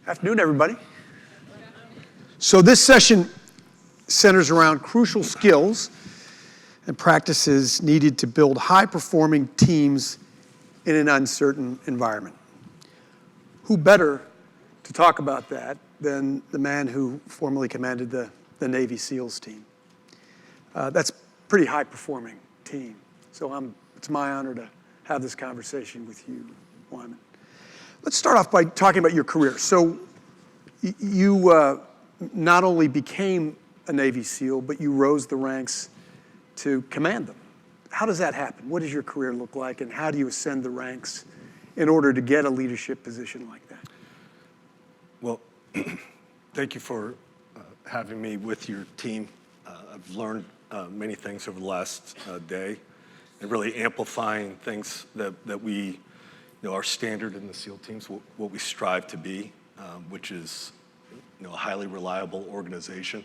Afternoon, everybody. So this session centers around crucial skills and practices needed to build high-performing teams in an uncertain environment. Who better to talk about that than the man who formerly commanded the Navy SEALs team? That's a pretty high-performing team. So it's my honor to have this conversation with you, Wyman. Let's start off by talking about your career. So you not only became a Navy SEAL, but you rose the ranks to command them. How does that happen? What does your career look like, and how do you ascend the ranks in order to get a leadership position like that? Well, thank you for having me with your team. I've learned many things over the last day, and really amplifying things that we, our standard in the SEAL teams, what we strive to be, which is, a highly reliable organization.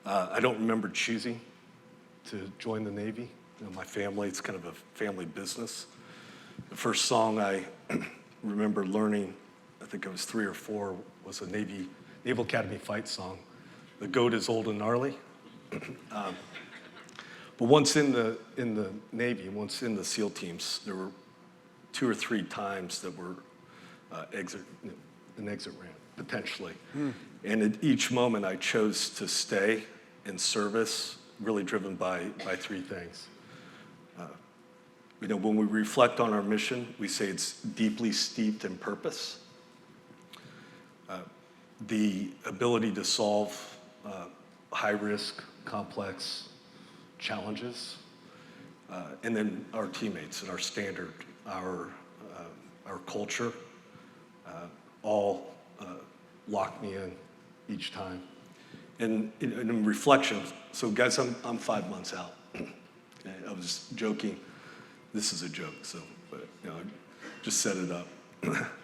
I don't remember choosing to join the Navy. My family, it's kind of a family business. The first song I remember learning, I think I was 3 or 4, was a Naval Academy fight song. The goat is old and gnarly. But once in the Navy, once in the SEAL teams, there were 2 or 3 times that were an exit ramp, potentially. And at each moment, I chose to stay in service, really driven by 3 things. When we reflect on our mission, we say it's deeply steeped in purpose. The ability to solve high-risk, complex challenges, and then our teammates and our standard, our culture, all lock me in each time. And in reflection, so guys, I'm 5 months out. I was joking. This is a joke, so but just set it up.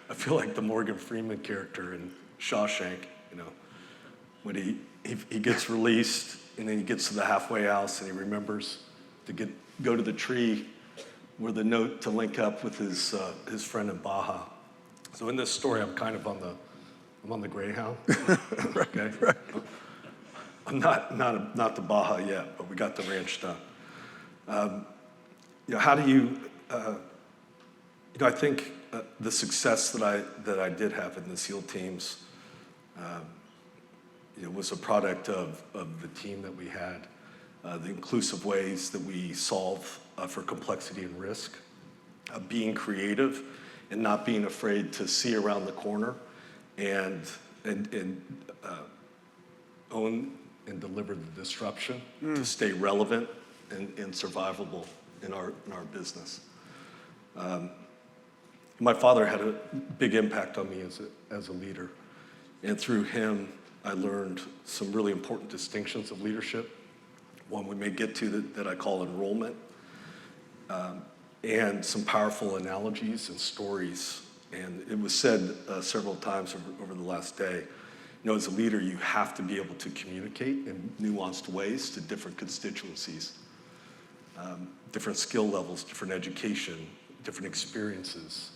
I feel like the Morgan Freeman character in Shawshank. When he gets released and then he gets to the halfway house and he remembers to go to the tree with a note to link up with his friend in Baja. So in this story, I'm kind of on the Greyhound. Okay. Right. I'm not the Baja yet, but we got the ranch done. How do you? I think the success that I did have in the SEAL teams, was a product of the team that we had, the inclusive ways that we solve for complexity and risk, being creative, and not being afraid to see around the corner, and own and deliver the disruption to stay relevant and survivable in our business. My father had a big impact on me as a leader, and through him, I learned some really important distinctions of leadership. One we may get to that I call enrollment, and some powerful analogies and stories. And it was said several times over the last day, as a leader, you have to be able to communicate in nuanced ways to different constituencies, different skill levels, different education, different experiences.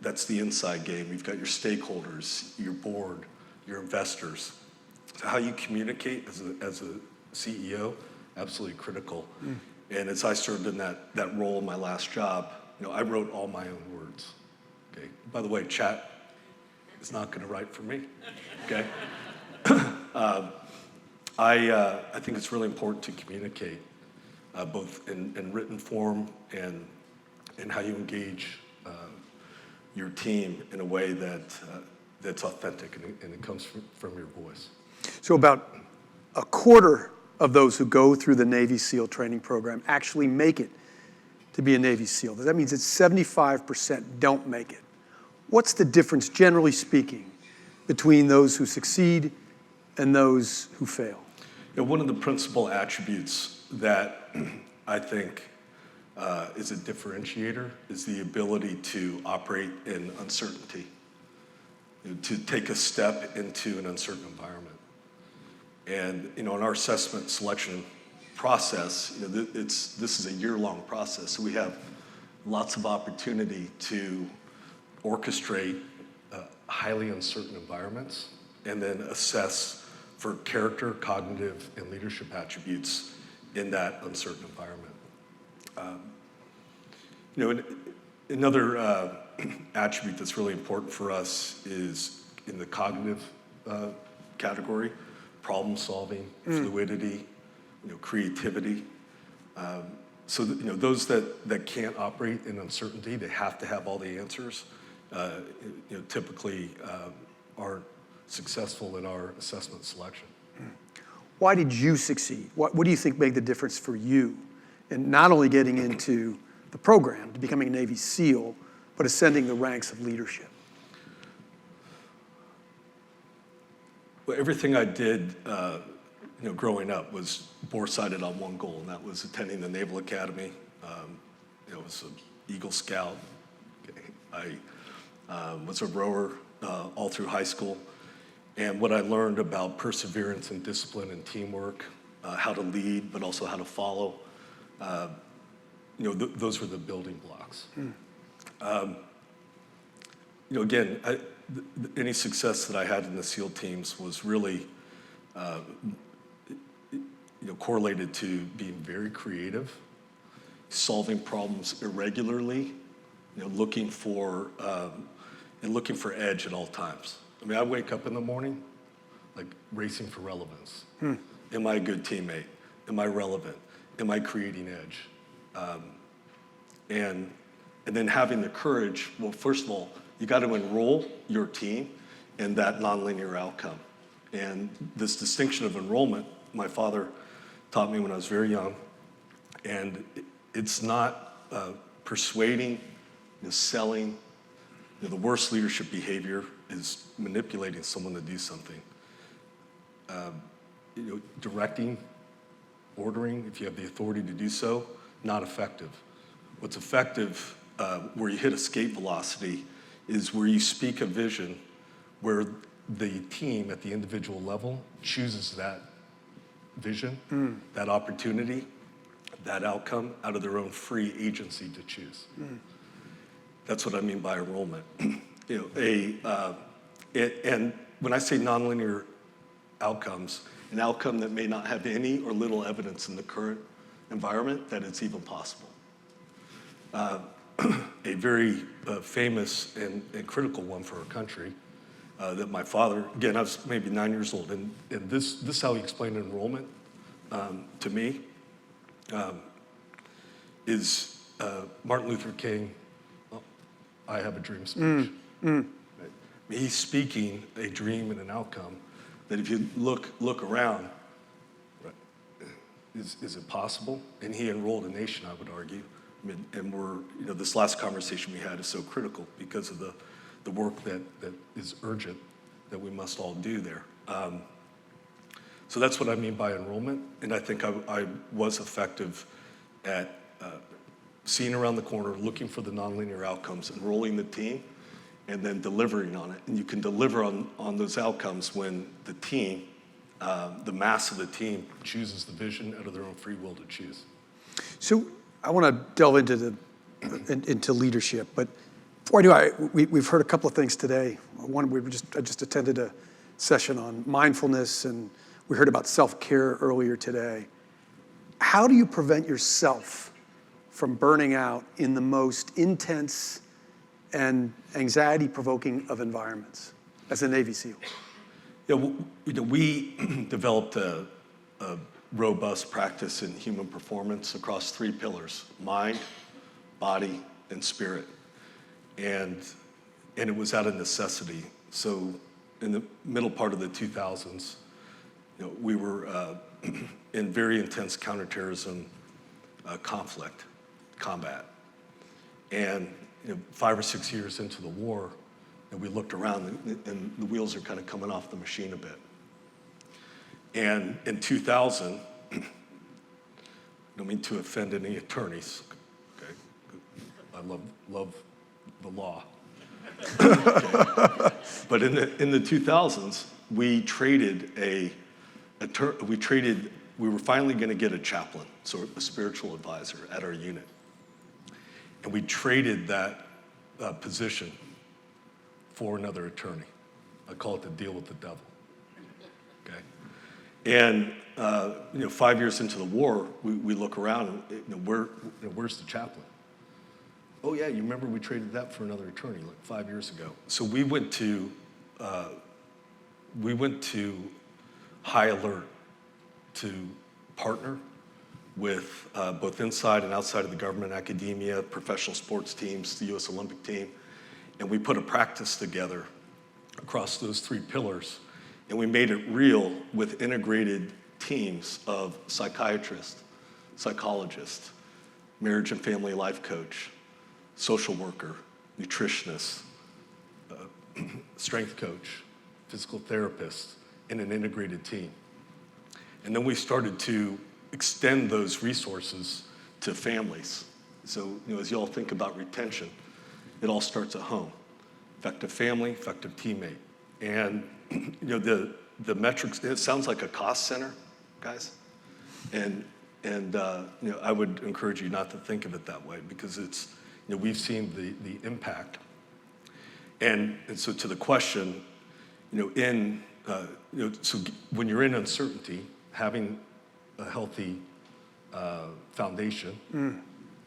That's the inside game. You've got your stakeholders, your board, your investors. So how you communicate as a CEO, absolutely critical. And as I served in that role in my last job, I wrote all my own words. Okay. By the way, chat is not going to write for me. Okay. I think it's really important to communicate, both in written form and how you engage your team in a way that's authentic and it comes from your voice. So about a quarter of those who go through the Navy SEAL training program actually make it to be a Navy SEAL. That means that 75% don't make it. What's the difference, generally speaking, between those who succeed and those who fail? One of the principal attributes that I think is a differentiator is the ability to operate in uncertainty, to take a step into an uncertain environment. And in our assessment selection process, this is a year-long process. So we have lots of opportunity to orchestrate highly uncertain environments, and then assess for character, cognitive, and leadership attributes in that uncertain environment. Another attribute that's really important for us is in the cognitive category, problem solving, fluidity, creativity. So those that can't operate in uncertainty, they have to have all the answers, typically aren't successful in our assessment selection. Why did you succeed? What do you think made the difference for you in not only getting into the program, to becoming a Navy SEAL, but ascending the ranks of leadership? Well, everything I did growing up was bore-sighted on one goal, and that was attending the Naval Academy. I was an Eagle Scout. I was a rower all through high school. And what I learned about perseverance and discipline and teamwork, how to lead, but also how to follow, those were the building blocks. Again, any success that I had in the SEAL teams was really correlated to being very creative, solving problems irregularly, looking for edge at all times. I mean, I wake up in the morning like racing for relevance. Am I a good teammate? Am I relevant? Am I creating edge? And then having the courage. Well, first of all, you got to enroll your team in that nonlinear outcome. And this distinction of enrollment, my father taught me when I was very young. And it's not persuading, selling. The worst leadership behavior is manipulating someone to do something. Directing, ordering, if you have the authority to do so, not effective. What's effective, where you hit escape velocity, is where you speak a vision where the team at the individual level chooses that vision, that opportunity, that outcome out of their own free agency to choose. That's what I mean by enrollment. And when I say nonlinear outcomes, an outcome that may not have any or little evidence in the current environment that it's even possible. A very famous and critical one for our country that my father, again, I was maybe 9 years old, and this is how he explained enrollment to me, is Martin Luther King, I have a dream speech. Right? He's speaking a dream and an outcome that if you look around, right, is it possible? And he enrolled a nation, I would argue. I mean, and this last conversation we had is so critical because of the work that is urgent that we must all do there. So that's what I mean by enrollment, and I think I was effective at seeing around the corner, looking for the nonlinear outcomes, enrolling the team, and then delivering on it. And you can deliver on those outcomes when the team, the mass of the team, chooses the vision out of their own free will to choose. So I want to delve into leadership, but before I do, we've heard a couple of things today. One, I just attended a session on mindfulness, and we heard about self-care earlier today. How do you prevent yourself from burning out in the most intense and anxiety-provoking of environments as a Navy SEAL? Yeah, we developed a robust practice in human performance across 3 pillars: mind, body, and spirit. And it was out of necessity. So in the middle part of the 2000s, we were in very intense counterterrorism combat. And 5 or 6 years into the war, and we looked around and the wheels are kind of coming off the machine a bit. And in 2000, I don't mean to offend any attorneys, okay? I love the law. Okay. But in the 2000s, we were finally going to get a chaplain, so a spiritual advisor at our unit. And we traded that position for another attorney. I call it the deal with the devil. Okay, and 5 years into the war, we look around and where's the chaplain? Oh yeah, you remember we traded that for another attorney like 5 years ago. So we went to high alert to partner with both inside and outside of the government, academia, professional sports teams, the U.S. Olympic team, and we put a practice together across those three pillars, and we made it real with integrated teams of psychiatrists, psychologists, marriage and family life coach, social worker, nutritionist, strength coach, physical therapist, in an integrated team. And then we started to extend those resources to families. So, as you all think about retention, it all starts at home. Effective family, effective teammate. And, the metrics, it sounds like a cost center, guys. And I would encourage you not to think of it that way, because it's, we've seen the impact. And so to the question, so when you're in uncertainty, having a healthy foundation,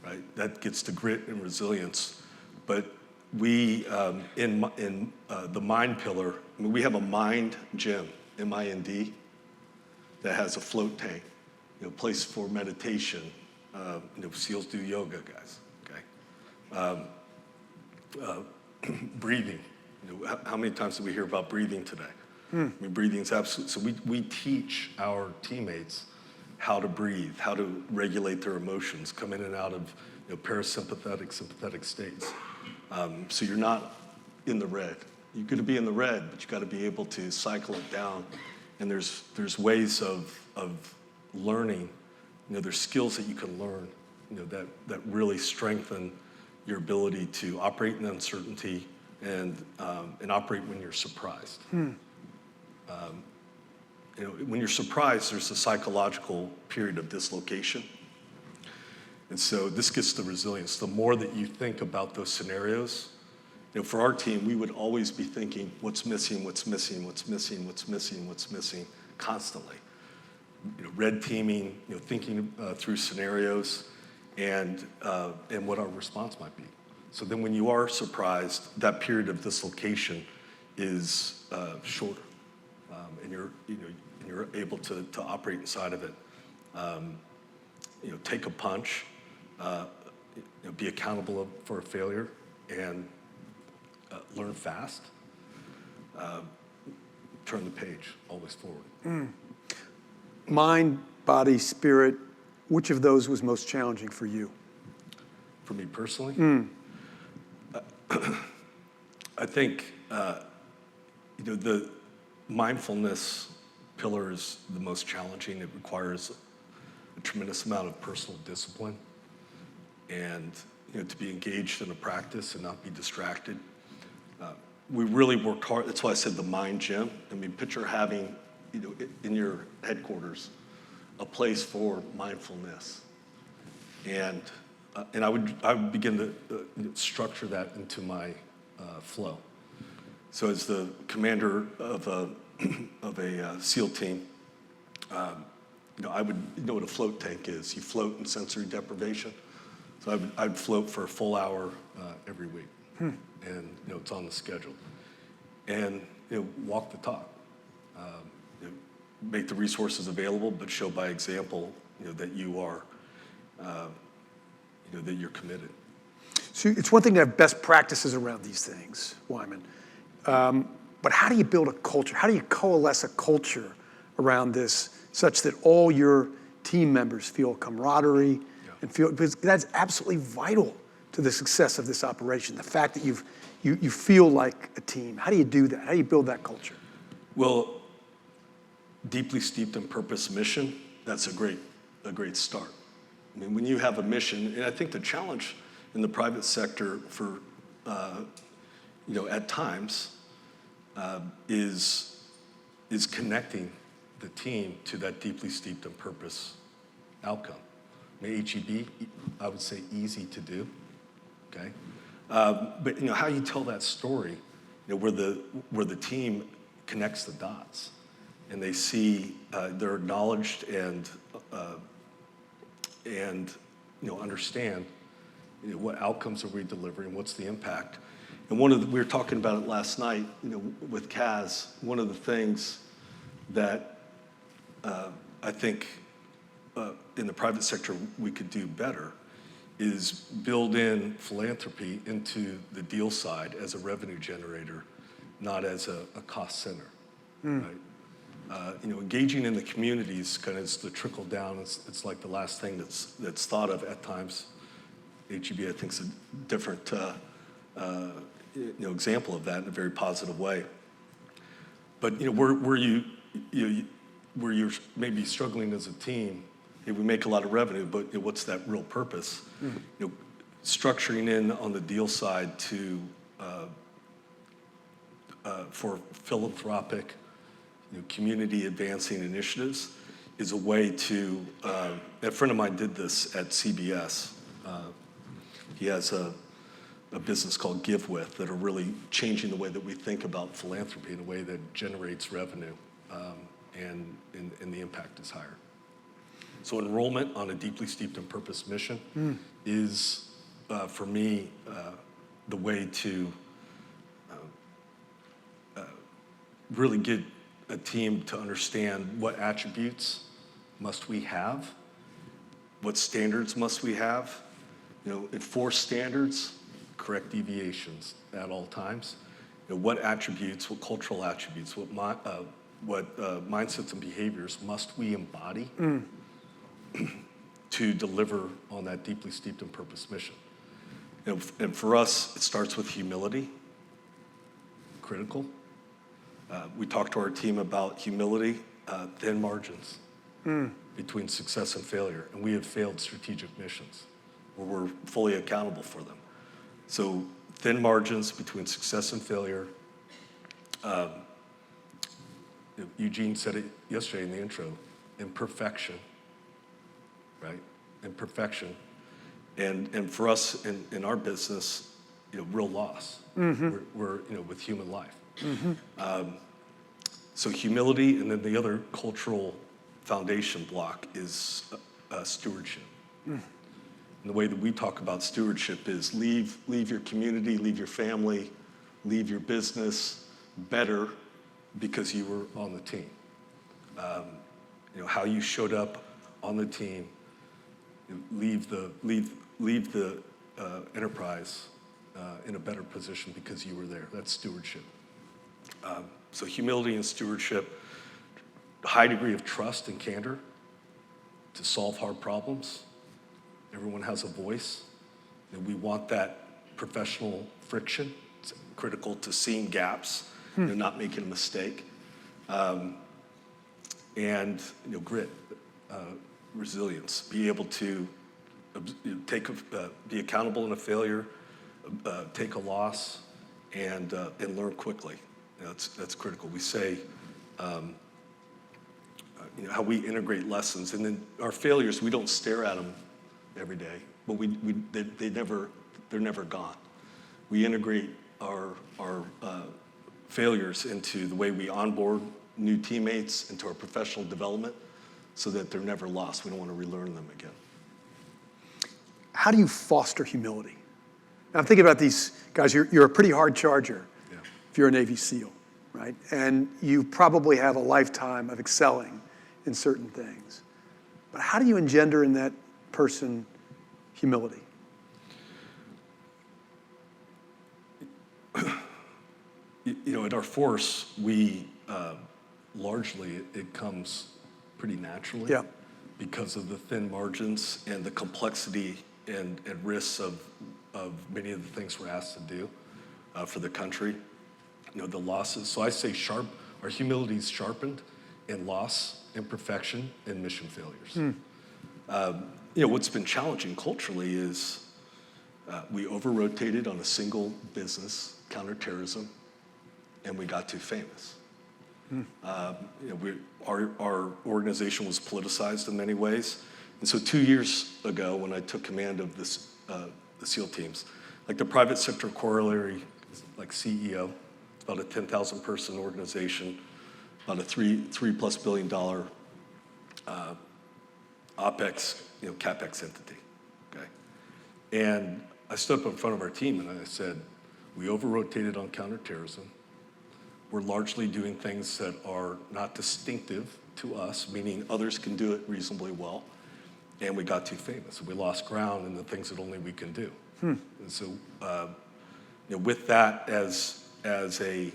right, that gets to grit and resilience. But we, in the mind pillar, we have a mind gym, MIND, that has a float tank, place for meditation. SEALs do yoga, guys, okay? Breathing. How many times do we hear about breathing today? Breathing is absolute. So we teach our teammates how to breathe, how to regulate their emotions, come in and out of parasympathetic, sympathetic states. So you're not in the red. You're going to be in the red, but you got to be able to cycle it down. And there's ways of learning. There's skills that you can learn, that really strengthen your ability to operate in uncertainty and operate when you're surprised. When you're surprised, there's a psychological period of dislocation. And so this gets the resilience. The more that you think about those scenarios, for our team, we would always be thinking, what's missing, what's missing, what's missing, what's missing, what's missing, constantly. Red teaming, thinking through scenarios and what our response might be. So then when you are surprised, that period of dislocation is shorter. And you're able to operate inside of it. Take a punch, be accountable for a failure, and learn fast. Turn the page, always forward. Mind, body, spirit, which of those was most challenging for you? For me personally? I think, the mindfulness pillar is the most challenging. It requires a tremendous amount of personal discipline and to be engaged in a practice and not be distracted. We really worked hard. That's why I said the mind gym. I mean, picture having, in your headquarters, a place for mindfulness. And I would begin to structure that into my flow. So as the commander of a SEAL team, I would know what a float tank is. You float in sensory deprivation. So I'd float for a full hour every week. And it's on the schedule. And walk the talk. Make the resources available, but show by example that you are that you're committed. So it's one thing to have best practices around these things, Wyman. But how do you build a culture? How do you coalesce a culture around this such that all your team members feel camaraderie and feel, because that's absolutely vital to the success of this operation, the fact that you feel like a team. How do you do that? How do you build that culture? Well, deeply steeped in purpose mission, that's a great start. I mean, when you have a mission, and I think the challenge in the private sector for, at times, is connecting the team to that deeply steeped in purpose outcome. May HEB, I would say, easy to do, okay? But how you tell that story, where the team connects the dots, and they see they're acknowledged and understand what outcomes are we delivering, what's the impact. And we were talking about it last night, with Kaz. One of the things that I think in the private sector we could do better is build in philanthropy into the deal side as a revenue generator, not as a cost center, right? Engaging in the communities kind of is the trickle down. It's like the last thing that's thought of at times. HEB, I think, is a different example of that in a very positive way. But where you're maybe struggling as a team, we make a lot of revenue, but what's that real purpose? Structuring in on the deal side for philanthropic, community advancing initiatives is a way to. A friend of mine did this at CBS. He has a business called Give With that are really changing the way that we think about philanthropy in a way that generates revenue, and the impact is higher. So enrollment on a deeply steeped in purpose mission is, for me, the way to really get a team to understand what attributes must we have, what standards must we have, enforce standards, correct deviations at all times. What attributes, what cultural attributes, what mindsets and behaviors must we embody to deliver on that deeply steeped in purpose mission. And for us, it starts with humility, critical. We talk to our team about humility, thin margins between success and failure. And we have failed strategic missions where we're fully accountable for them. So thin margins between success and failure. Eugene said it yesterday in the intro, imperfection, right? Imperfection. And for us in our business, real loss. We're with human life. So humility, and then the other cultural foundation block is stewardship. And the way that we talk about stewardship is leave your community, leave your family, leave your business better because you were on the team. How you showed up on the team, leave the enterprise in a better position because you were there. That's stewardship. So humility and stewardship, high degree of trust and candor to solve hard problems. Everyone has a voice, and we want that professional friction. It's critical to seeing gaps, not making a mistake. And grit, resilience, be able to be accountable in a failure, take a loss, and learn quickly. That's critical. We say, how we integrate lessons, and then our failures, we don't stare at them every day, but they're never gone. We integrate our failures into the way we onboard new teammates, into our professional development, so that they're never lost. We don't want to relearn them again. How do you foster humility? Now, I'm thinking about these guys. You're a pretty hard charger if you're a Navy SEAL, right? And you probably have a lifetime of excelling in certain things. But how do you engender in that person humility? At our force, we largely, it comes pretty naturally because of the thin margins and the complexity and risks of many of the things we're asked to do for the country. The losses. So I say our humility is sharpened in loss, imperfection, and mission failures. What's been challenging culturally is we over-rotated on a single business, counterterrorism, and we got too famous. Our organization was politicized in many ways. And so 2 years ago, when I took command of the SEAL teams, like the private sector corollary, like CEO about a 10,000 person organization, about a $3+ billion OpEx, CapEx entity, okay? And I stood up in front of our team and I said, we over-rotated on counterterrorism. We're largely doing things that are not distinctive to us, meaning others can do it reasonably well. And we got too famous. We lost ground in the things that only we can do. And so, with that as a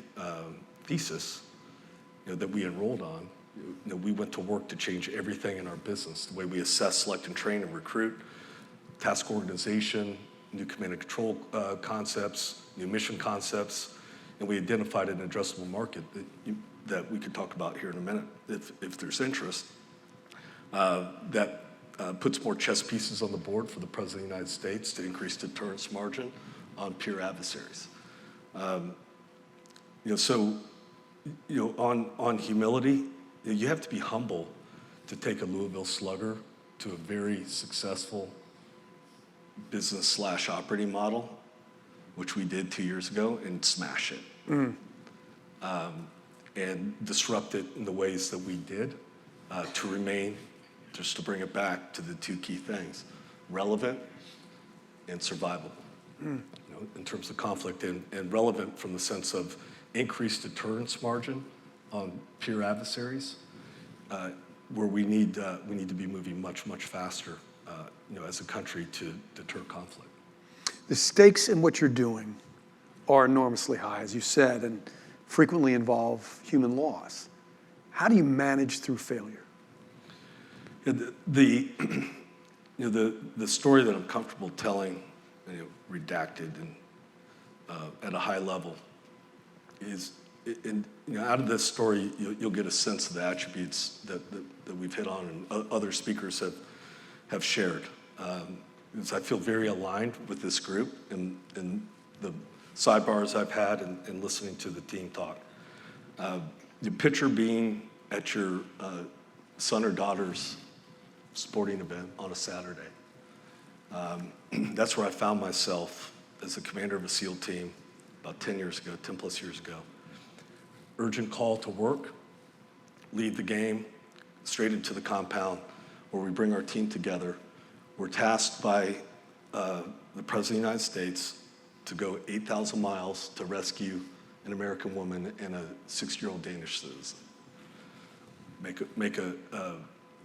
thesis, that we enrolled on, we went to work to change everything in our business, the way we assess, select, and train and recruit, task organization, new command and control concepts, new mission concepts, and we identified an addressable market that we could talk about here in a minute if there's interest, that puts more chess pieces on the board for the President of the United States to increase deterrence margin on peer adversaries. On humility, you have to be humble to take a Louisville Slugger to a very successful business/operating model, which we did 2 years ago, and smash it. And disrupt it in the ways that we did to remain, just to bring it back to the two key things, relevant and survivable. In terms of conflict, and relevant from the sense of increased deterrence margin on peer adversaries, where we need to be moving much faster, as a country to deter conflict. The stakes in what you're doing are enormously high, as you said, and frequently involve human loss. How do you manage through failure? The story that I'm comfortable telling, redacted and at a high level, is, out of this story, you'll get a sense of the attributes that we've hit on and other speakers have shared. Because I feel very aligned with this group and the sidebars I've had and listening to the team talk. The picture being at your son or daughter's sporting event on a Saturday. That's where I found myself as a commander of a SEAL team about 10 plus years ago. Urgent call to work, lead the game, straight into the compound where we bring our team together. We're tasked by the President of the United States to go 8,000 miles to rescue an American woman and a 6-year-old Danish citizen. Make a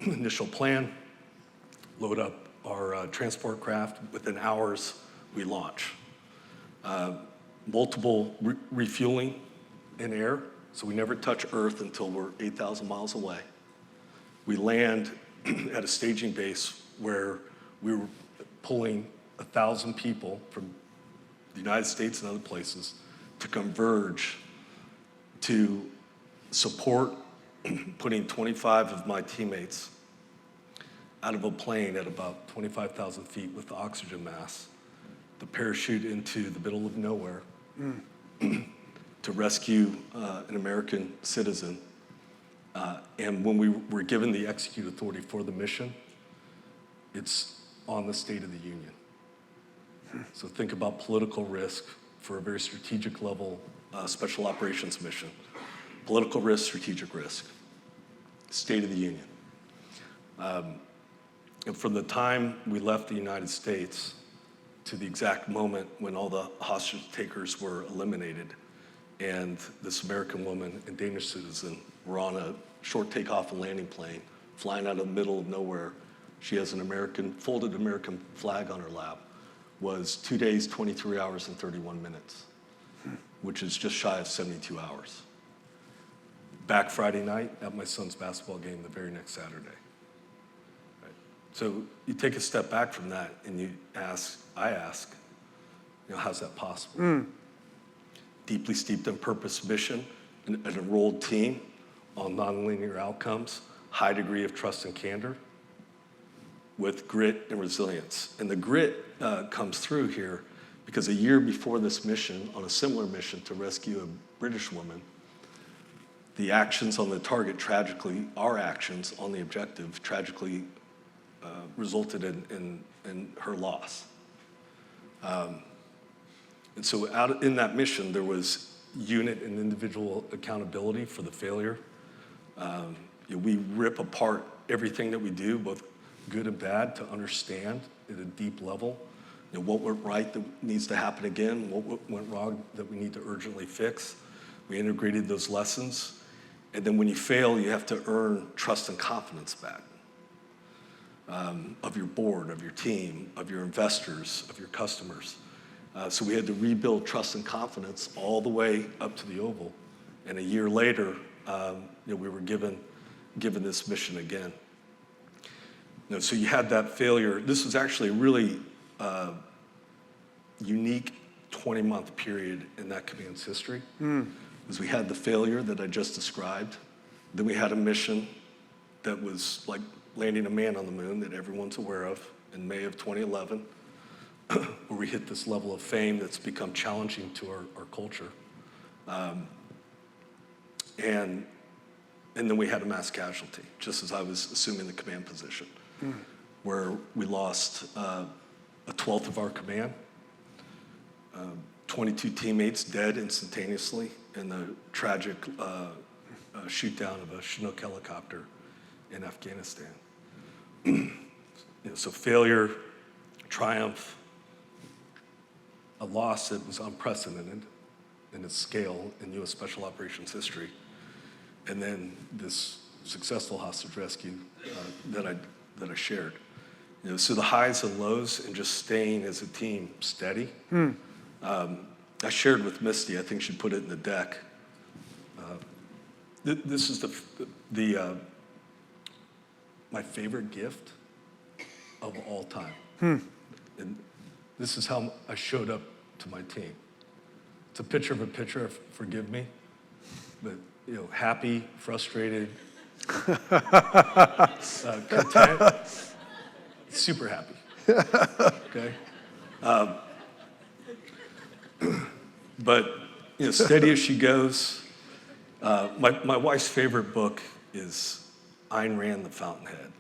initial plan, load up our transport craft. Within hours, we launch. Multiple refueling in air, so we never touch Earth until we're 8,000 miles away. We land at a staging base where we were pulling 1,000 people from the United States and other places to converge to support putting 25 of my teammates out of a plane at about 25,000 feet with the oxygen mask, to parachute into the middle of nowhere to rescue an American citizen. And when we were given the execute authority for the mission, it's on the State of the Union. So think about political risk for a very strategic level special operations mission. Political risk, strategic risk. State of the Union. And from the time we left the United States to the exact moment when all the hostage takers were eliminated and this American woman and Danish citizen were on a short takeoff and landing plane flying out of the middle of nowhere. She has an folded American flag on her lap, was 2 days, 23 hours, and 31 minutes, which is just shy of 72 hours. Back Friday night at my son's basketball game the very next Saturday. Right? So you take a step back from that and I ask, how's that possible? Deeply steeped in purpose, mission, an enrolled team on nonlinear outcomes, high degree of trust and candor, with grit and resilience. And the grit comes through here because a year before this mission, on a similar mission to rescue a British woman, the actions on the target tragically, our actions on the objective tragically resulted in her loss. And so in that mission, there was unit and individual accountability for the failure. We rip apart everything that we do, both good and bad, to understand at a deep level what went right that needs to happen again, what went wrong that we need to urgently fix. We integrated those lessons. And then when you fail, you have to earn trust and confidence back of your board, of your team, of your investors, of your customers. So we had to rebuild trust and confidence all the way up to the Oval. And a year later, we were given this mission again. So you had that failure. This was actually a really unique 20-month period in that command's history. Because we had the failure that I just described. Then we had a mission that was like landing a man on the moon that everyone's aware of in May of 2011, where we hit this level of fame that's become challenging to our culture. And then we had a mass casualty, just as I was assuming the command position, where we lost a 12th of our command, 22 teammates dead instantaneously in the tragic shoot down of a Chinook helicopter in Afghanistan. So failure, triumph, a loss that was unprecedented in its scale in U.S. Special Operations history, and then this successful hostage rescue that I shared. So the highs and lows and just staying as a team steady. I shared with Misty, I think she put it in the deck. This is my favorite gift of all time. And this is how I showed up to my team. It's a picture of a pitcher, forgive me, but happy, frustrated, content, super happy. Okay. But steady as she goes. My wife's favorite book is Ayn Rand, The Fountainhead.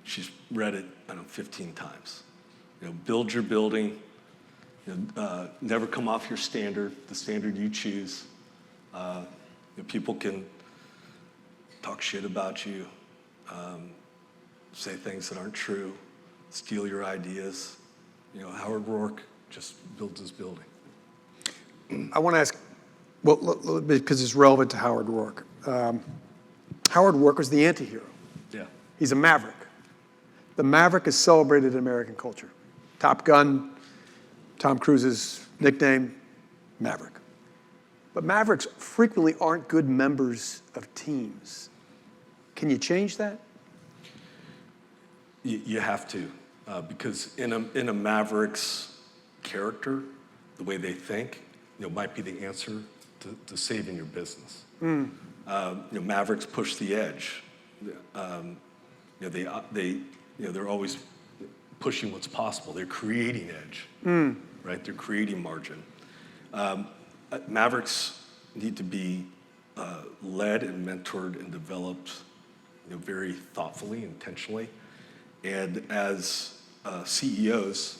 She's read it, 15 times. Build your building. Never come off your standard, the standard you choose. People can talk shit about you, say things that aren't true, steal your ideas. Howard Rourke just builds his building. I want to ask, well, because it's relevant to Howard Rourke. Howard Rourke was the anti-hero. Yeah. He's a maverick. The maverick is celebrated in American culture. Top Gun, Tom Cruise's nickname, Maverick. But mavericks frequently aren't good members of teams. Can you change that? You have to, because in a maverick's character, the way they think, might be the answer to saving your business. Mavericks push the edge. They're always pushing what's possible. They're creating edge, right? They're creating margin. Mavericks need to be led and mentored and developed, very thoughtfully, intentionally. And as CEOs,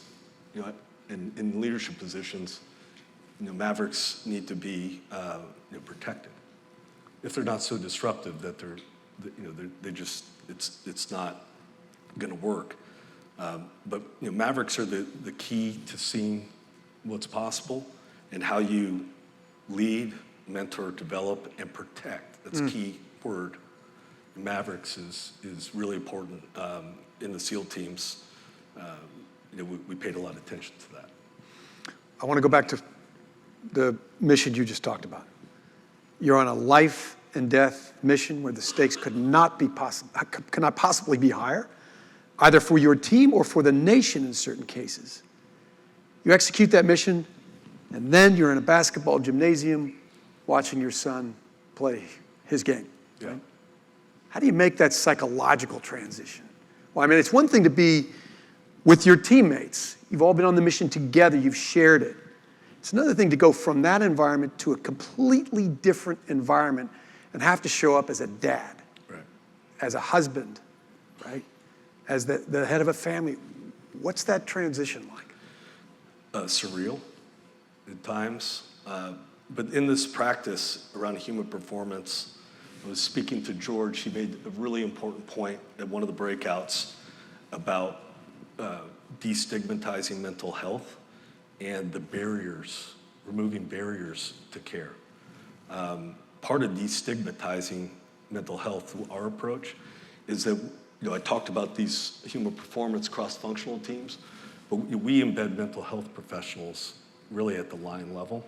in leadership positions, mavericks need to be protected. If they're not so disruptive that they just it's not going to work. But mavericks are the key to seeing what's possible and how you lead, mentor, develop, and protect. That's a key word. Mavericks is really important in the SEAL teams. We paid a lot of attention to that. I want to go back to the mission you just talked about. You're on a life and death mission where the stakes could not possibly be higher, either for your team or for the nation in certain cases. You execute that mission, and then you're in a basketball gymnasium watching your son play his game. Yeah. Right? How do you make that psychological transition? Well, it's one thing to be with your teammates. You've all been on the mission together. You've shared it. It's another thing to go from that environment to a completely different environment and have to show up as a dad, Right. as a husband, right? As the head of a family. What's that transition like? Surreal at times. But in this practice around human performance, I was speaking to George. He made a really important point at one of the breakouts about destigmatizing mental health and the barriers, removing barriers to care. Part of destigmatizing mental health, our approach, is that I talked about these human performance cross-functional teams, but we embed mental health professionals really at the line level.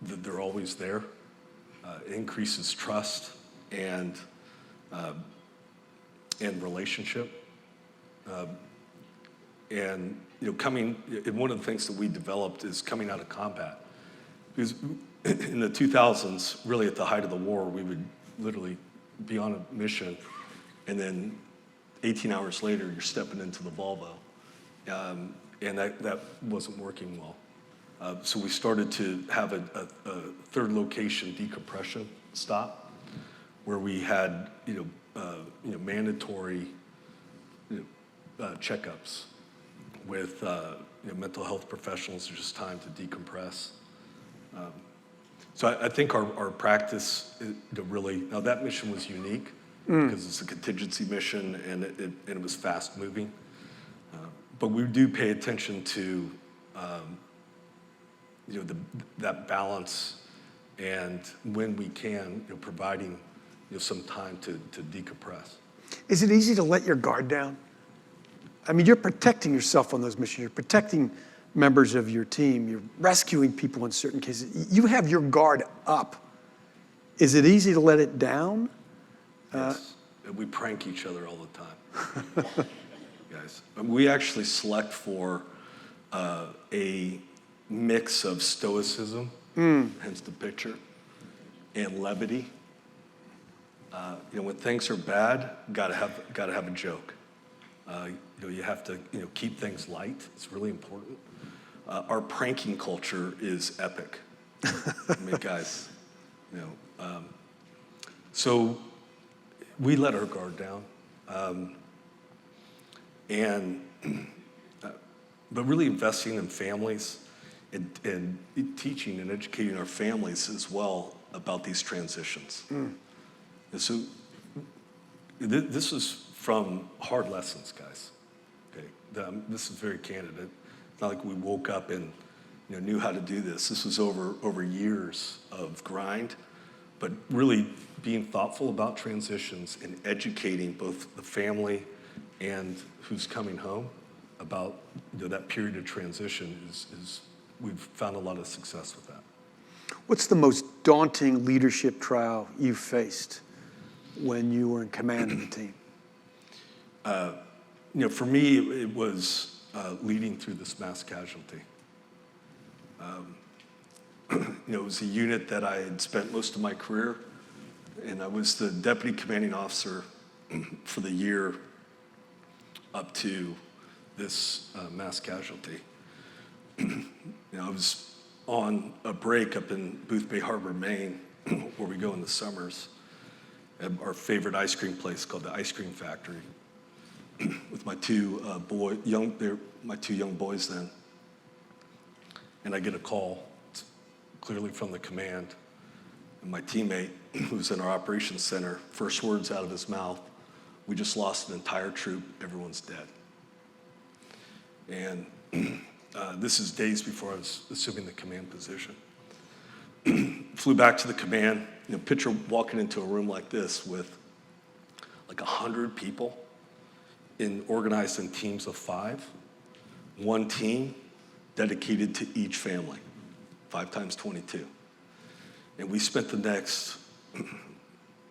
They're always there. It increases trust and relationship. And one of the things that we developed is coming out of combat. Because in the 2000s, really at the height of the war, we would literally be on a mission, and then 18 hours later, you're stepping into the Volvo. And that wasn't working well. So we started to have a third location decompression stop, where we had mandatory checkups with mental health professionals. There's just time to decompress. So I think our practice really, now that mission was unique because it's a contingency mission and it was fast moving. But we do pay attention to that balance, and when we can, providing some time to decompress. Is it easy to let your guard down? I mean, you're protecting yourself on those missions. You're protecting members of your team. You're rescuing people in certain cases. You have your guard up. Is it easy to let it down? Yes. We prank each other all the time. Guys, we actually select for a mix of stoicism, hence the picture, and levity. When things are bad, gotta have a joke. You have to keep things light. It's really important. Our pranking culture is epic. I mean, guys, so we let our guard down, but really investing in families and teaching and educating our families as well about these transitions. And so this is from hard lessons, guys. Okay, this is very candid. It's not like we woke up and knew how to do this. This was over years of grind, but really being thoughtful about transitions and educating both the family and who's coming home about that period of transition is we've found a lot of success with that. What's the most daunting leadership trial you faced when you were in command of the team? For me, it was leading through this mass casualty. It was a unit that I had spent most of my career, and I was the deputy commanding officer for the year up to this mass casualty. I was on a break up in Booth Bay Harbor, Maine, where we go in the summers, at our favorite ice cream place called the Ice Cream Factory, with my two young boys then. And I get a call, clearly from the command, and my teammate, who's in our operations center, first words out of his mouth, "We just lost an entire troop, everyone's dead." And this is days before I was assuming the command position. Flew back to the command, picture walking into a room like this with like 100 people organized in teams of 5, one team dedicated to each family, 5 times 22. And we spent the next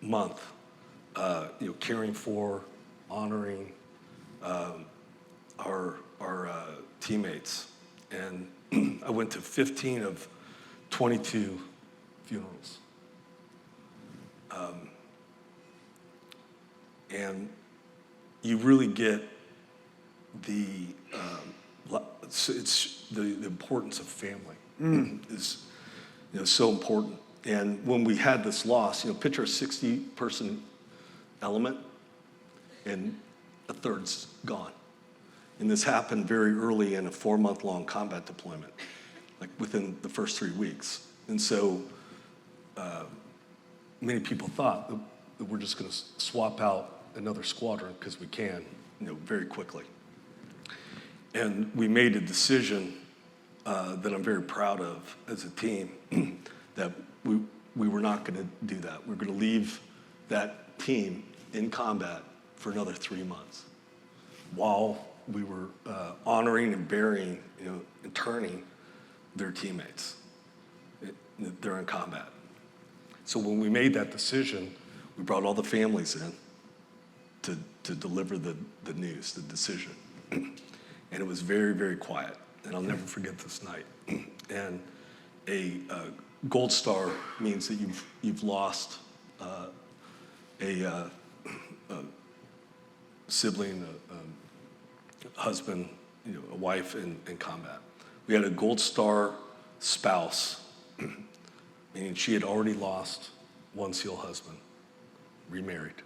month, caring for, honoring our teammates. And I went to 15 of 22 funerals. And you really get it's the importance of family is so important. And when we had this loss, picture a 60-person element, and a third's gone. And this happened very early in a 4-month-long combat deployment. like within the first 3 weeks. And so many people thought that we're just going to swap out another squadron because we can, very quickly. And we made a decision that I'm very proud of as a team that we were not going to do that. We're going to leave that team in combat for another 3 months while we were honoring and burying, and turning their teammates. They're in combat. So when we made that decision, we brought all the families in to deliver the news, the decision. And it was very, very quiet. And I'll never forget this night. And a gold star means that you've lost a sibling, a husband, a wife in combat. We had a gold star spouse, meaning she had already lost one SEAL husband, remarried.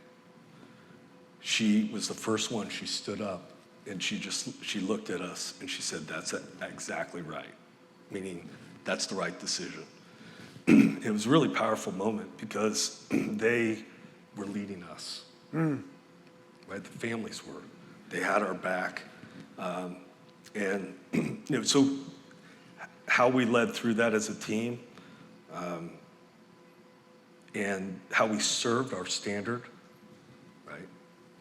She was the first one. She stood up and she looked at us and she said, "That's exactly right," meaning that's the right decision. It was a really powerful moment because they were leading us, right? The families were. They had our back. And so how we led through that as a team, and how we served our standard, right?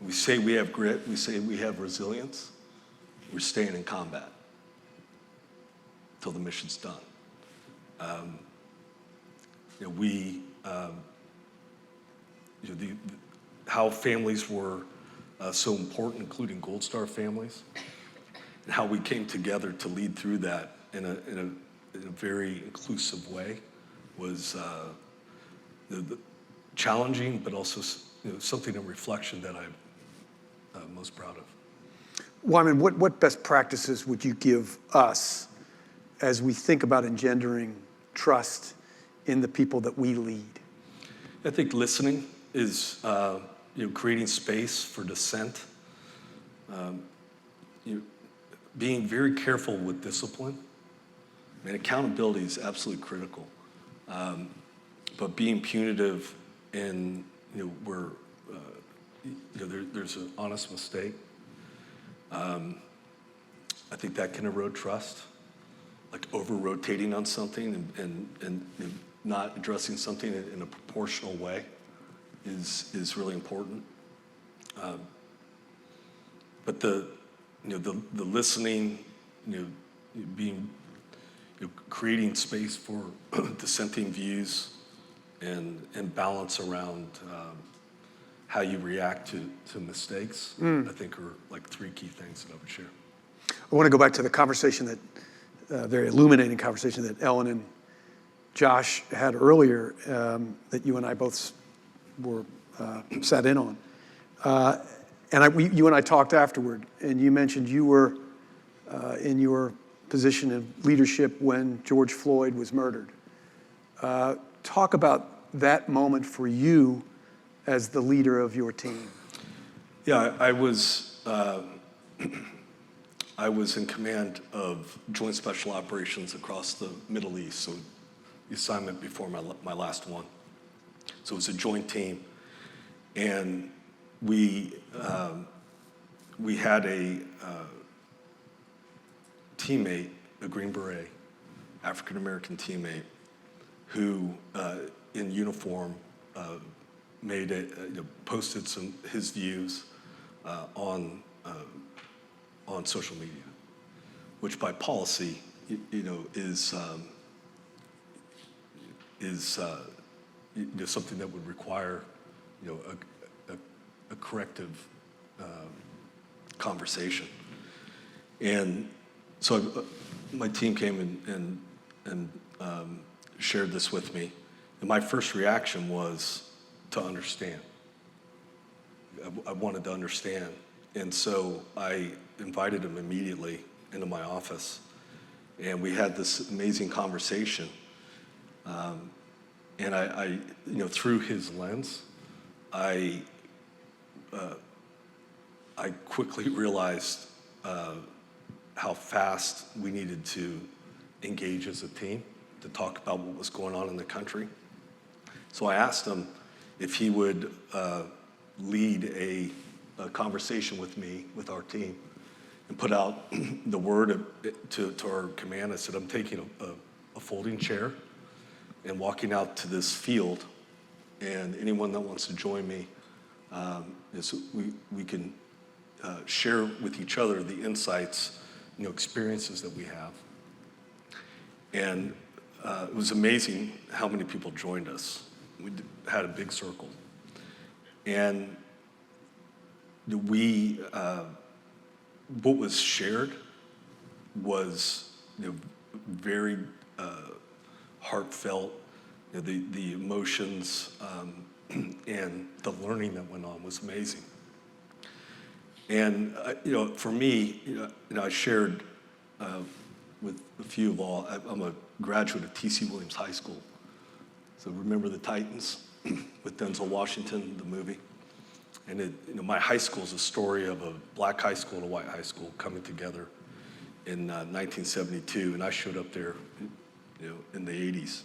We say we have grit, we say we have resilience, we're staying in combat till the mission's done. How families were so important, including Gold Star families, and how we came together to lead through that in a very inclusive way was challenging, but also something in reflection that I'm most proud of. Wyman, what best practices would you give us as we think about engendering trust in the people that we lead? I think listening is creating space for dissent, being very careful with discipline. I mean, accountability is absolutely critical, but being punitive in where there's an honest mistake, I think that can erode trust. Like over-rotating on something and not addressing something in a proportional way is really important. But the listening, creating space for dissenting views and balance around how you react to mistakes, I think are like 3 key things that I would share. I want to go back to the conversation very illuminating conversation that Ellen and Josh had earlier, that you and I both were sat in on. You and I talked afterward, and you mentioned you were in your position of leadership when George Floyd was murdered. Talk about that moment for you as the leader of your team. Yeah, I was in command of Joint Special Operations across the Middle East, so the assignment before my last one. So it was a joint team, and we had a teammate, a Green Beret, African-American teammate, who in uniform posted his views on social media, which by policy, is something that would require, a corrective conversation. And so my team came and shared this with me, and my first reaction was to understand. I wanted to understand, and so I invited him immediately into my office, and we had this amazing conversation. And I through his lens, I quickly realized how fast we needed to engage as a team, to talk about what was going on in the country. So I asked him if he would lead a conversation with me, with our team, and put out the word to our command. I said, I'm taking a folding chair and walking out to this field, and anyone that wants to join me, we can share with each other the insights, experiences that we have. And it was amazing how many people joined us. We had a big circle. And what was shared was very heartfelt. The emotions and the learning that went on was amazing. And for me, I shared with a few of all. I'm a graduate of T.C. Williams High School. So remember the Titans with Denzel Washington, the movie. And my high school is a story of a black high school and a white high school coming together in 1972, and I showed up there, in the 80s.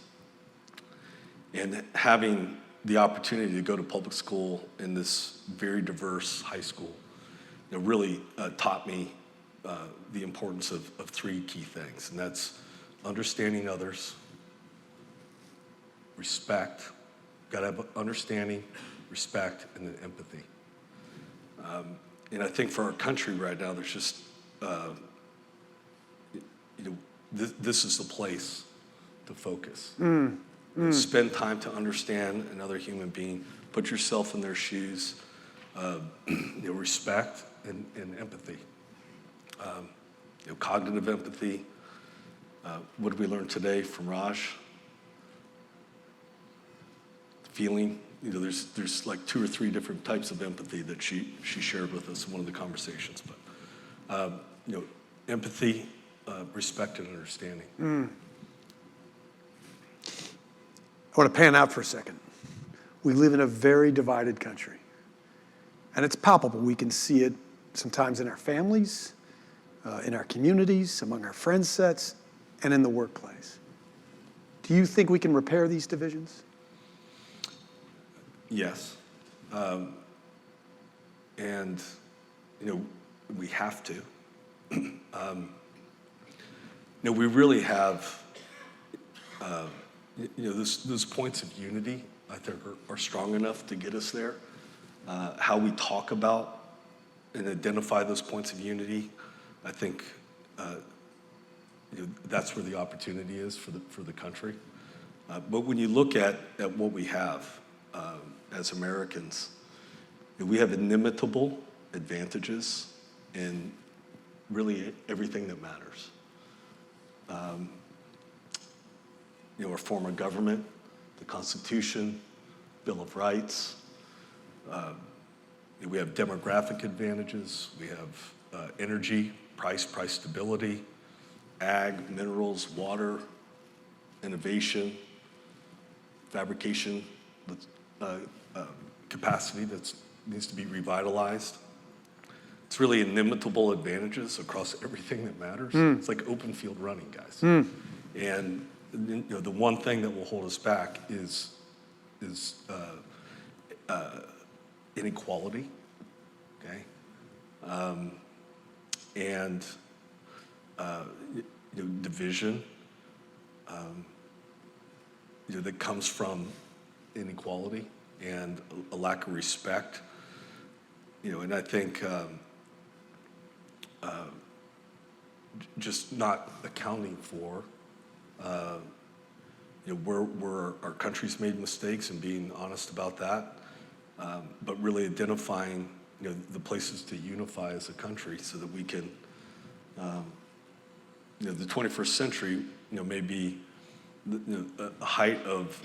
And having the opportunity to go to public school in this very diverse high school, really taught me the importance of three key things, and that's understanding others, respect. Got to have understanding, respect, and then empathy. And I think for our country right now, there's just, this is the place to focus. Spend time to understand another human being, put yourself in their shoes, respect and empathy. Cognitive empathy. What did we learn today from Raj? Feeling. There's like 2 or 3 different types of empathy that she shared with us in one of the conversations. But empathy, respect, and understanding. I want to pan out for a second. We live in a very divided country, and it's palpable. We can see it sometimes in our families, in our communities, among our friend sets, and in the workplace. Do you think we can repair these divisions? Yes. And, we have to. We really have, those points of unity, I think, are strong enough to get us there. How we talk about and identify those points of unity, I think that's where the opportunity is for the country. But when you look at what we have as Americans, we have inimitable advantages in really everything that matters. Our form of government, the Constitution, Bill of Rights. We have demographic advantages. We have energy, price stability, ag, minerals, water, innovation, fabrication capacity that needs to be revitalized. It's really inimitable advantages across everything that matters. It's like open field running, guys. And the one thing that will hold us back is inequality, okay? And division that comes from inequality and a lack of respect. And I think just not accounting for where our country's made mistakes and being honest about that, but really identifying the places to unify as a country so that we can, the 21st century may be a height of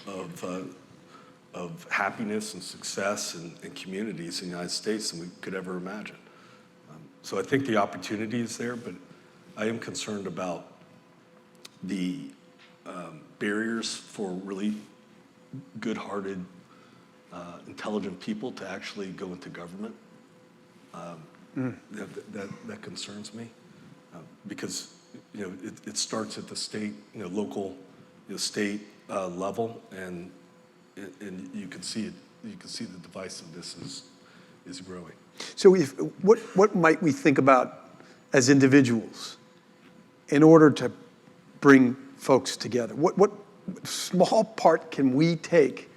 happiness and success and communities in the United States than we could ever imagine. So I think the opportunity is there, but I am concerned about the barriers for really good-hearted, intelligent people to actually go into government. That concerns me because it starts at the state, local, state level, and you can see it. You can see the divisiveness is growing. So what might we think about as individuals in order to bring folks together? What small part can we take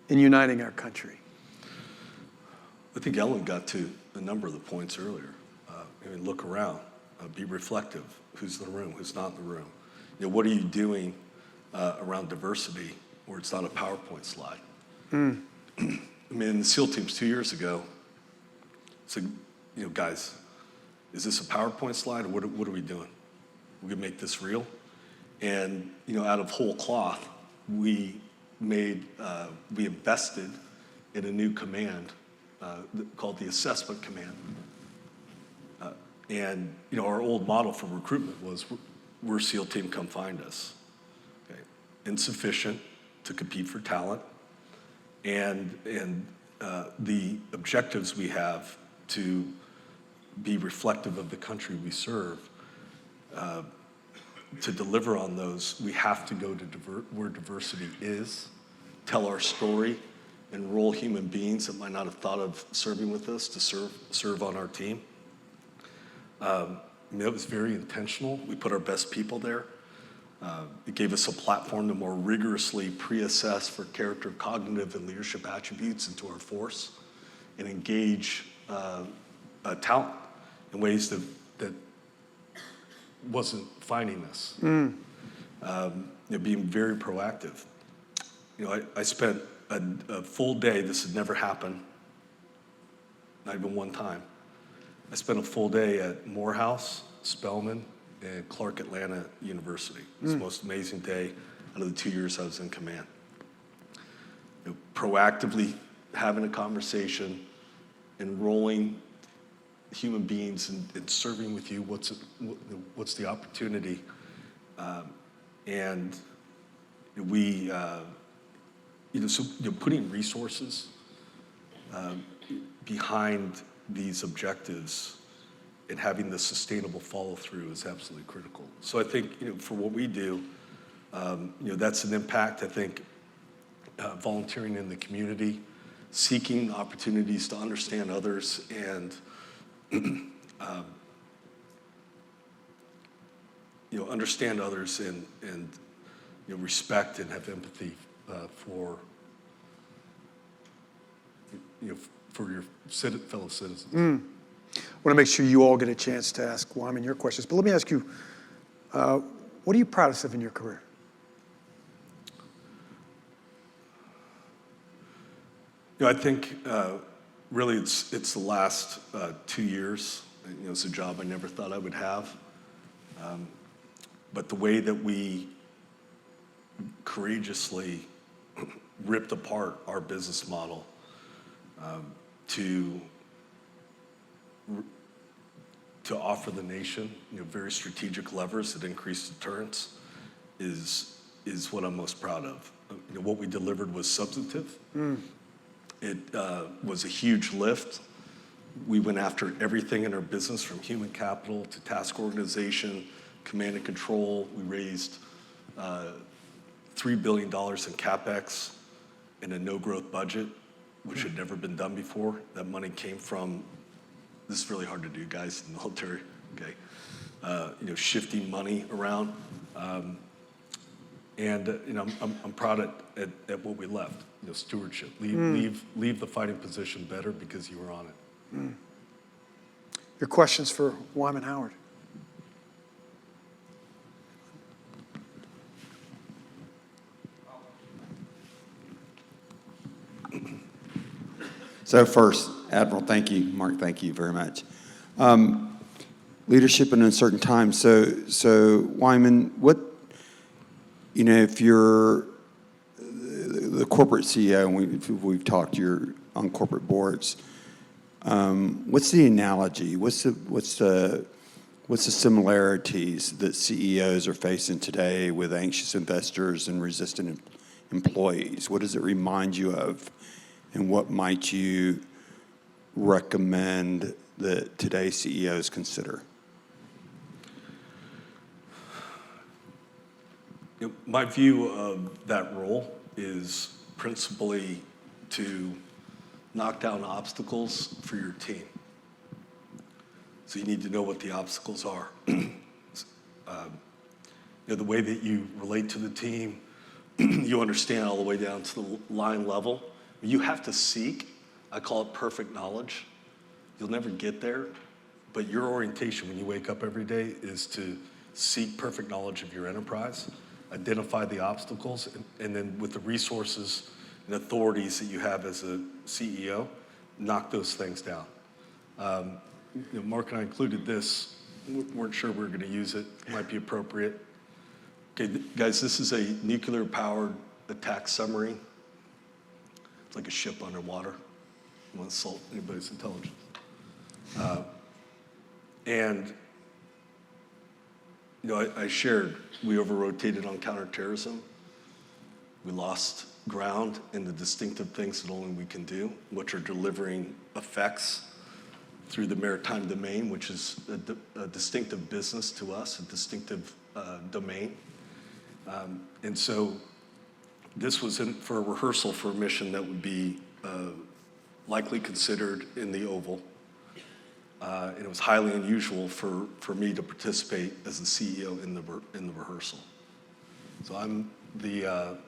in uniting our country? I think Ellen got to a number of the points earlier. Look around, be reflective. Who's in the room? Who's not in the room? What are you doing around diversity where it's not a PowerPoint slide? In the SEAL teams 2 years ago, so guys, is this a PowerPoint slide or what are we doing? We can make this real, and out of whole cloth, we invested in a new command called the Assessment Command. And our old model for recruitment was we're SEAL team, come find us. Okay. Insufficient to compete for talent, and the objectives we have to be reflective of the country we serve. To deliver on those, we have to go to where diversity is, tell our story, enroll human beings that might not have thought of serving with us to serve on our team. It was very intentional. We put our best people there. It gave us a platform to more rigorously pre-assess for character, cognitive, and leadership attributes into our force and engage talent in ways that wasn't finding us. Being very proactive. I spent a full day, this had never happened, not even one time. I spent a full day at Morehouse, Spelman, and Clark Atlanta University. It was the most amazing day out of the 2 years I was in command. Proactively having a conversation, enrolling human beings and serving with you, what's the opportunity? And we, putting resources behind these objectives and having the sustainable follow through is absolutely critical. So I think, for what we do, that's an impact. I think volunteering in the community, seeking opportunities to understand others and understand others and respect and have empathy for your fellow citizens. I want to make sure you all get a chance to ask Wyman your questions, but let me ask you, what are you proudest of in your career? I think really it's the last 2 years. It's a job I never thought I would have. But the way that we courageously ripped apart our business model to offer the nation very strategic levers that increase deterrence is what I'm most proud of. What we delivered was substantive. It was a huge lift. We went after everything in our business, from human capital to task organization, command and control. We raised $3 billion in CapEx in a no-growth budget, which had never been done before. That money came from, this is really hard to do, guys, in the military, okay? Shifting money around. I'm proud at what we left. Stewardship. Leave the fighting position better because you were on it. Your questions for Wyman Howard. So first, Admiral, thank you. Mark, thank you very much. Leadership in uncertain times. So Wyman, if you're the corporate CEO, and we've talked, you're on corporate boards, what's the analogy? What's the similarities that CEOs are facing today with anxious investors and resistant employees? What does it remind you of? And what might you recommend that today's CEOs consider? My view of that role is principally to knock down obstacles for your team. So you need to know what the obstacles are. The way that you relate to the team, you understand all the way down to the line level. You have to seek, I call it perfect knowledge. You'll never get there, but your orientation when you wake up every day is to seek perfect knowledge of your enterprise, identify the obstacles, and then with the resources and authorities that you have as a CEO, knock those things down. Mark and I included this. We weren't sure we were going to use it. It might be appropriate. Okay, guys, this is a nuclear-powered attack submarine. It's like a ship underwater. I want to insult anybody's intelligence. I shared, we over-rotated on counterterrorism. We lost ground in the distinctive things that only we can do, which are delivering effects through the maritime domain, which is a distinctive business to us, a distinctive domain. And so this was for a rehearsal for a mission that would be likely considered in the Oval. And it was highly unusual for me to participate as the CEO in the rehearsal. So I'm the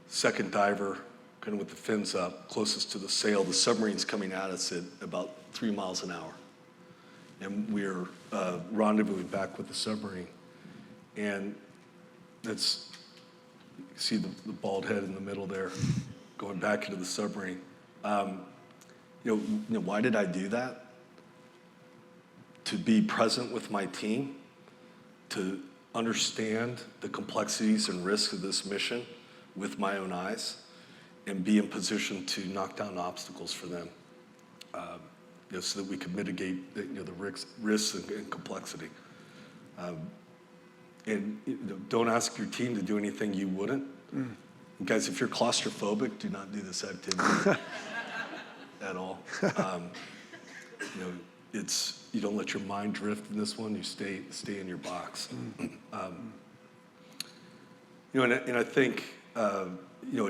second diver, kind of with the fins up, closest to the sail. The submarine's coming at us at about 3 miles an hour. And we're rendezvousing back with the submarine. And that's, you can see the bald head in the middle there, going back into the submarine. Why did I do that? To be present with my team, to understand the complexities and risks of this mission with my own eyes, and be in position to knock down obstacles for them, so that we could mitigate the risks and complexity. Don't ask your team to do anything you wouldn't. Guys, if you're claustrophobic, do not do this activity at all. You don't let your mind drift in this one. You stay in your box. And I think a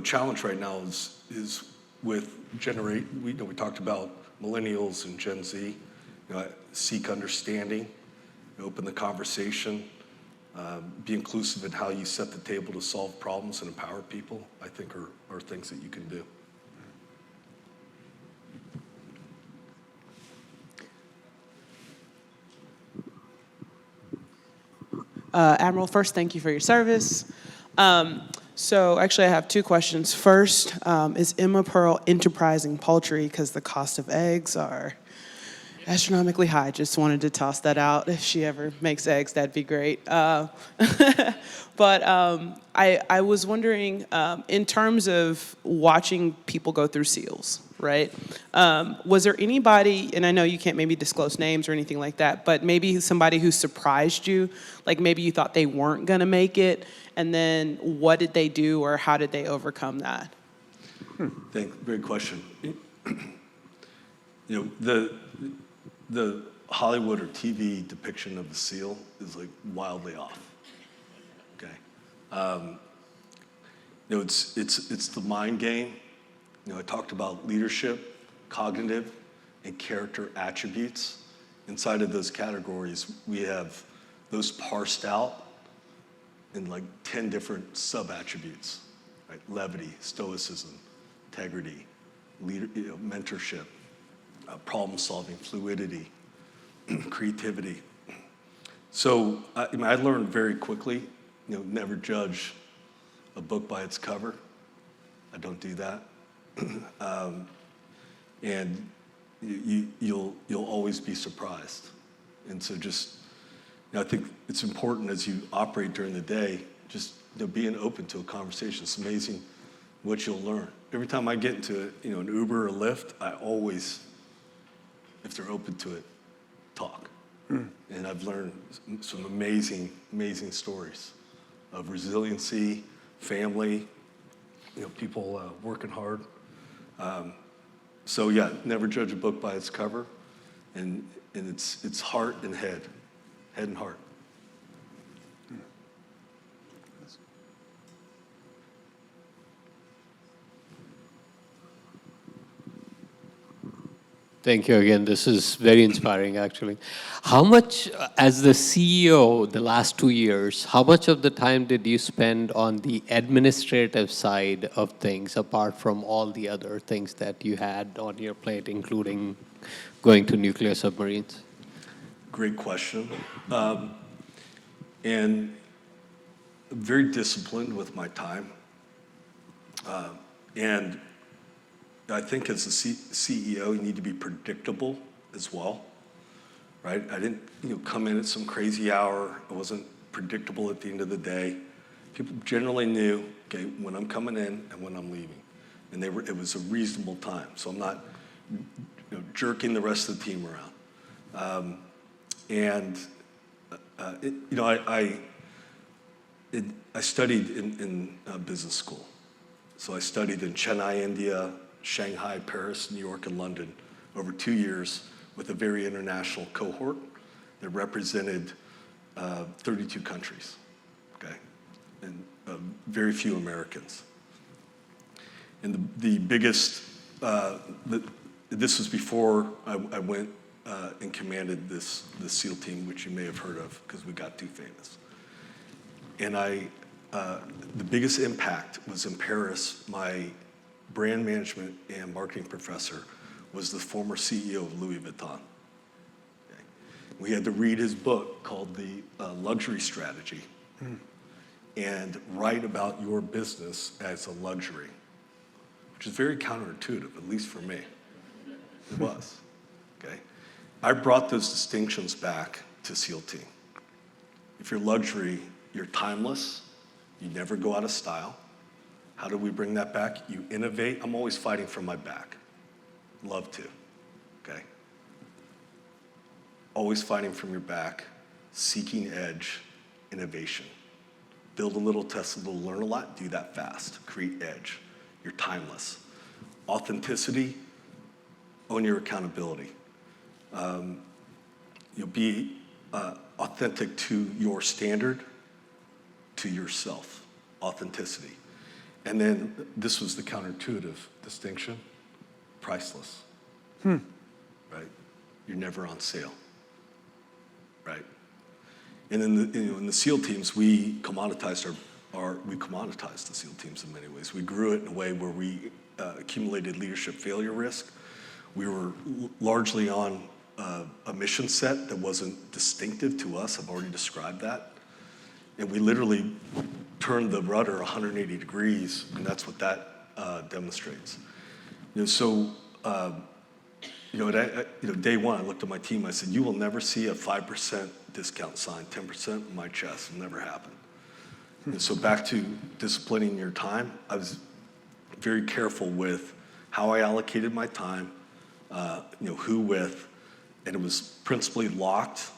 challenge right now is with we talked about millennials and Gen Z. Seek understanding, open the conversation, be inclusive in how you set the table to solve problems and empower people. I think are things that you can do. Admiral, first, thank you for your service. So actually, I have two questions. First, is Emma Pearl enterprising poultry because the cost of eggs are astronomically high? Just wanted to toss that out. If she ever makes eggs, that'd be great. But I was wondering, in terms of watching people go through SEALs, right? Was there anybody, and I know you can't maybe disclose names or anything like that, but maybe somebody who surprised you, like maybe you thought they weren't gonna make it, and then what did they do or how did they overcome that? Great question. The Hollywood or TV depiction of the SEAL is like wildly off. Okay, it's the mind game. I talked about leadership, cognitive, and character attributes. Inside of those categories, we have those parsed out in like 10 different sub-attributes, right? Levity, stoicism, integrity, mentorship, problem solving, fluidity, creativity. So I learned very quickly, never judge a book by its cover. I don't do that. And you'll always be surprised. And so I think it's important as you operate during the day, just being open to a conversation. It's amazing what you'll learn. Every time I get into an Uber or Lyft, I always, if they're open to it, talk. And I've learned some amazing, amazing stories of resiliency, family, people working hard. So yeah, never judge a book by its cover, and it's heart and head and heart. Thank you again. This is very inspiring, actually. How much, as the CEO, the last 2 years, how much of the time did you spend on the administrative side of things, apart from all the other things that you had on your plate, including going to nuclear submarines? Great question. And very disciplined with my time. And I think as a CEO, you need to be predictable as well, right? I didn't come in at some crazy hour. I wasn't predictable at the end of the day. People generally knew, okay, when I'm coming in and when I'm leaving. And it was a reasonable time. So I'm not jerking the rest of the team around. I studied in business school. So I studied in Chennai, India, Shanghai, Paris, New York, and London over 2 years with a very international cohort that represented 32 countries, okay, and very few Americans. And the biggest, this was before I went and commanded this SEAL team, which you may have heard of because we got too famous. And the biggest impact was in Paris. My brand management and marketing professor was the former CEO of Louis Vuitton. Okay. We had to read his book called The Luxury Strategy and write about your business as a luxury, which is very counterintuitive, at least for me. It was, okay? I brought those distinctions back to SEAL team. If you're luxury, you're timeless, you never go out of style. How do we bring that back? You innovate. I'm always fighting for my back. Love to, okay? Always fighting from your back, seeking edge, innovation. Build a little, test a little, learn a lot, do that fast. Create edge. You're timeless. Authenticity, own your accountability. Be authentic to your standard, to yourself. Authenticity. And then this was the counterintuitive distinction, priceless, right? You're never on sale, right? And then in the SEAL teams, we commoditized we commoditized the SEAL teams in many ways. We grew it in a way where we accumulated leadership failure risk. We were largely on a mission set that wasn't distinctive to us. I've already described that. And we literally turned the rudder 180 degrees, and that's what that demonstrates. Day one, I looked at my team, I said, you will never see a 5% discount sign, 10% on my chest. It'll never happen. And so back to disciplining your time, I was very careful with how I allocated my time, who with, and it was principally locked.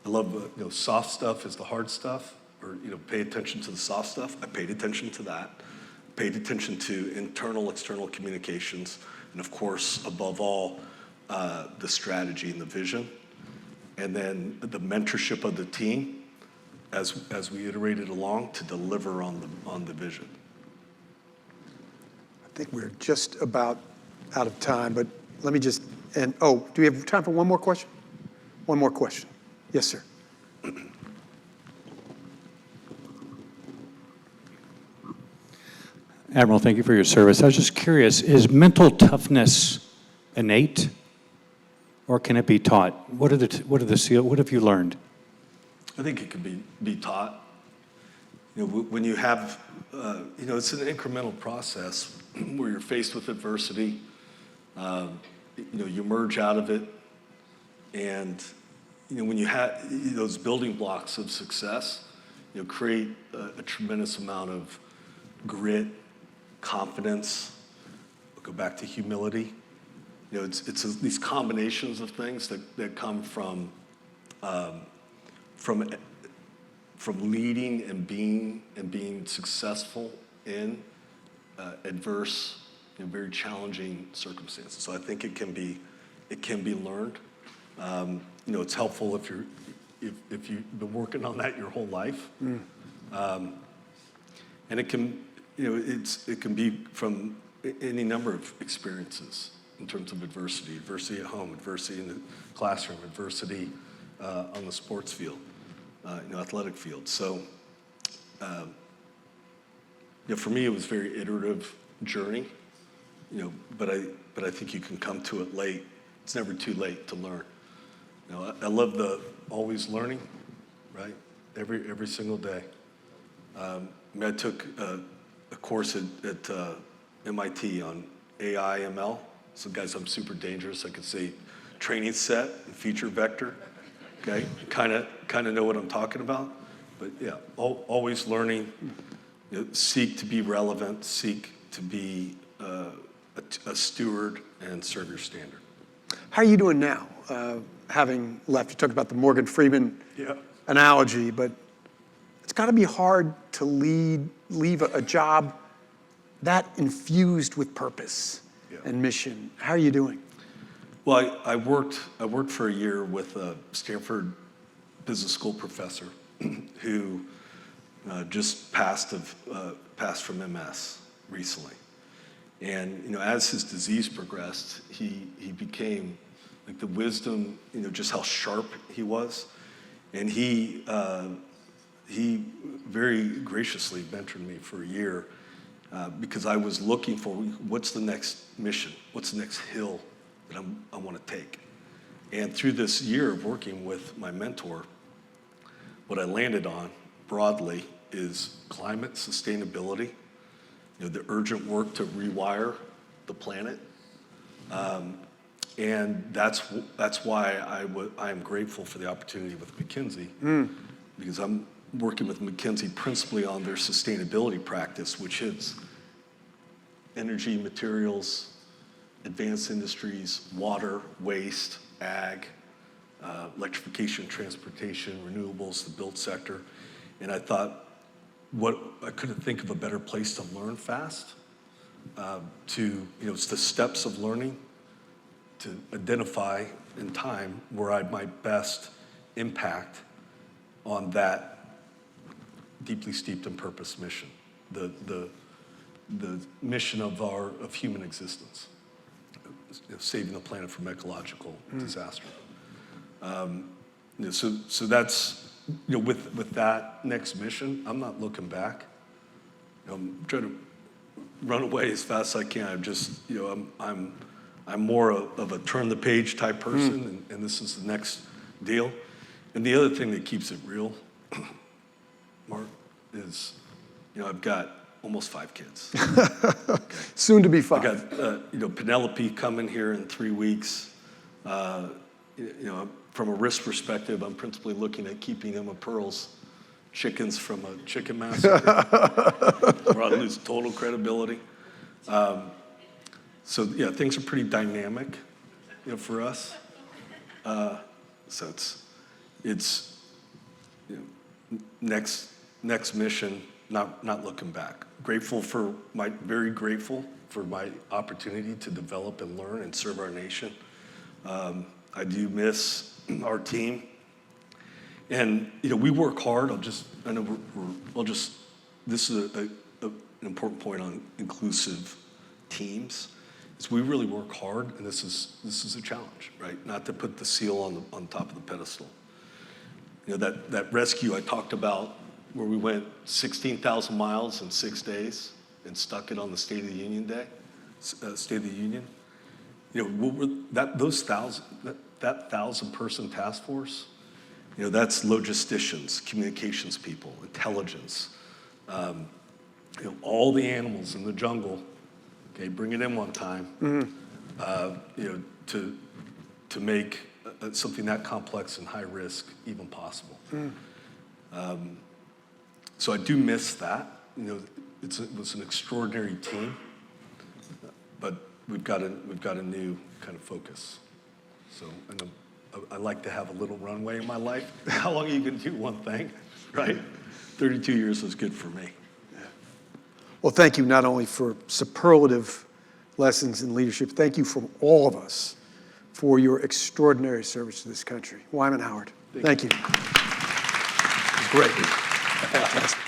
I love, soft stuff is the hard stuff, or, pay attention to the soft stuff. I paid attention to that. Paid attention to internal, external communications, and of course, above all, the strategy and the vision. And then the mentorship of the team as we iterated along to deliver on the vision. I think we're just about out of time, but let me just, do we have time for one more question? One more question. Yes, sir. Admiral, thank you for your service. I was just curious, is mental toughness innate, or can it be taught? What have you learned? I think it can be taught. When you have, it's an incremental process where you're faced with adversity. You emerge out of it, and when you have those building blocks of success, create a tremendous amount of grit, confidence. We'll go back to humility. It's these combinations of things that come from leading and being successful in adverse, very challenging circumstances. So I think it can be learned. It's helpful if you've been working on that your whole life, and it can be from any number of experiences. in terms of adversity. Adversity at home, adversity in the classroom, adversity on the sports field, athletic field. So, for me, it was a very iterative journey, but I think you can come to it late. It's never too late to learn. I love the always learning, right? Every single day. I took a course at MIT on AI, ML. So guys, I'm super dangerous. I could say training set and feature vector. Okay, kind of know what I'm talking about. But yeah, always learning. Seek to be relevant. Seek to be a steward and serve your standard. How are you doing now? Having left, you talked about the Morgan Freeman analogy, but it's got to be hard to leave a job that infused with purpose and mission. How are you doing? Well, I worked for a year with a Stanford Business School professor who just passed from MS recently. And as his disease progressed, he became like the wisdom, just how sharp he was, and he very graciously mentored me for a year because I was looking for what's the next mission, what's the next hill that I want to take. And through this year of working with my mentor, what I landed on broadly is climate sustainability, the urgent work to rewire the planet. And that's why I am grateful for the opportunity with McKinsey, because I'm working with McKinsey principally on their sustainability practice, which hits energy, materials, advanced industries, water, waste, ag, electrification, transportation, renewables, the built sector. And I thought, I couldn't think of a better place to learn fast. It's the steps of learning to identify in time where I might best impact on that deeply steeped in purpose mission, the mission of human existence, saving the planet from ecological disaster. So that's with that next mission, I'm not looking back. I'm trying to run away as fast as I can. I'm just I'm more of a turn the page type person, and this is the next deal. And the other thing that keeps it real, Mark, is I've got almost 5 kids. Okay. Soon to be 5. I got Penelope coming here in 3 weeks. From a risk perspective, I'm principally looking at keeping Emma Pearl's chickens from a chicken massacre, where I lose total credibility. So yeah, things are pretty dynamic, for us. So it's next mission, not looking back. Very grateful for my opportunity to develop and learn and serve our nation. I do miss our team, and we work hard. This is an important point on inclusive teams. Is we really work hard, and this is a challenge, right? Not to put the seal on top of the pedestal. That rescue I talked about, where we went 16,000 miles in 6 days and stuck it on the State of the Union Day, State of the Union. That 1,000-person task force, that's logisticians, communications people, intelligence, all the animals in the jungle. Okay, bring it in one time. To make something that complex and high risk even possible. So I do miss that. It was an extraordinary team, but we've got a new kind of focus. So I like to have a little runway in my life. How long are you going to do one thing, right? 32 years was good for me. Well, thank you not only for superlative lessons in leadership, thank you from all of us for your extraordinary service to this country. Wyman Howard, thank you. It was great. Fantastic.